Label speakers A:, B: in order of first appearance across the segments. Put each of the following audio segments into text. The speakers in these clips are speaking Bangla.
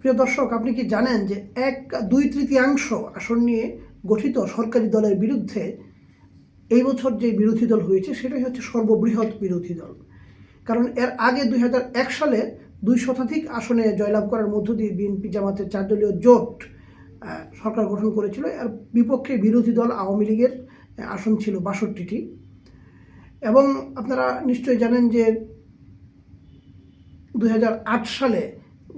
A: প্রিয় দর্শক, আপনি কি জানেন যে দুই তৃতীয়াংশ আসন নিয়ে গঠিত সরকারি দলের বিরুদ্ধে এই বছর যে বিরোধী দল হয়েছে সেটাই হচ্ছে সর্ববৃহৎ বিরোধী দল। কারণ এর আগে 2001 সালে 2 শতাধিক আসনে জয়লাভ করার মধ্য দিয়ে বিএনপি জামাতের 4 দলীয় জোট সরকার গঠন করেছিল। এর বিপক্ষে বিরোধী দল আওয়ামী লীগের আসন ছিল 62টি। এবং আপনারা নিশ্চয়ই জানেন যে 2008 সালে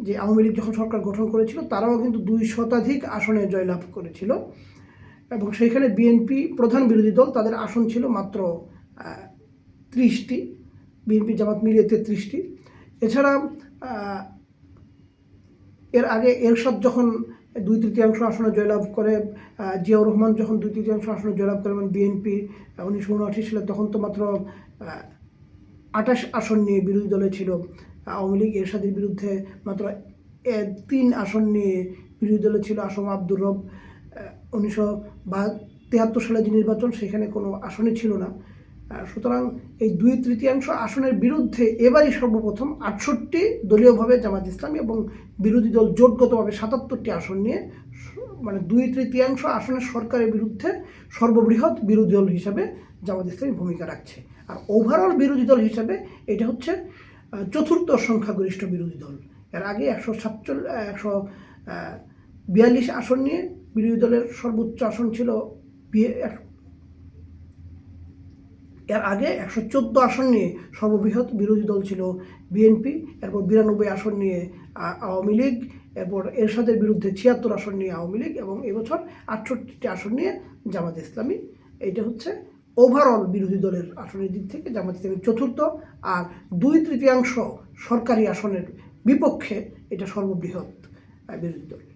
A: যে আওয়ামী লীগ যখন সরকার গঠন করেছিল তারাও কিন্তু 2 শতাধিক আসনে জয়লাভ করেছিল এবং সেইখানে বিএনপি প্রধান বিরোধী দল, তাদের আসন ছিল মাত্র 30টি, বিএনপি জামাত মিলিয়ে 33টি। এছাড়া এর আগে এরশাদ যখন 2/3 আসনে জয়লাভ করে, জিয়াউর রহমান যখন 2/3 আসনে জয়লাভ করে এবং বিএনপি 1979 সালে, তখন তো মাত্র 28 আসন নিয়ে বিরোধী দলে ছিল আওয়ামী লীগ। এরশাদের বিরুদ্ধে মাত্র 3 আসন নিয়ে বিরোধী দলে ছিল আসম আব্দুর রব। 1973 সালে যে নির্বাচন, সেখানে কোনো আসনই ছিল না। সুতরাং এই 2/3 আসনের বিরুদ্ধে এবারই সর্বপ্রথম 68টি দলীয়ভাবে জামাত ইসলামী এবং বিরোধী দল জোটগতভাবে 77টি আসন নিয়ে, মানে 2/3 আসনের সরকারের বিরুদ্ধে সর্ববৃহৎ বিরোধী দল হিসাবে জামাত ইসলামী ভূমিকা রাখছে। আর ওভারঅল বিরোধী দল হিসাবে এটা হচ্ছে 4র্থ সংখ্যাগরিষ্ঠ বিরোধী দল। এর আগে 142 আসন নিয়ে বিরোধী দলের সর্বোচ্চ আসন ছিল, এর আগে 114 আসন নিয়ে সর্ববৃহৎ বিরোধী দল ছিল বিএনপি, এরপর 92 আসন নিয়ে আওয়ামী লীগ, এরপর এরশাদের বিরুদ্ধে 76 আসন নিয়ে আওয়ামী লীগ এবং এবছর 68টি আসন নিয়ে জামাত ইসলামী। এইটা হচ্ছে ওভারঅল বিরোধী দলের আসনের দিক থেকে জামাত ইসলামী 4র্থ, আর 2/3 সরকারি আসনের বিপক্ষে এটা সর্ববৃহৎ বিরোধী দল।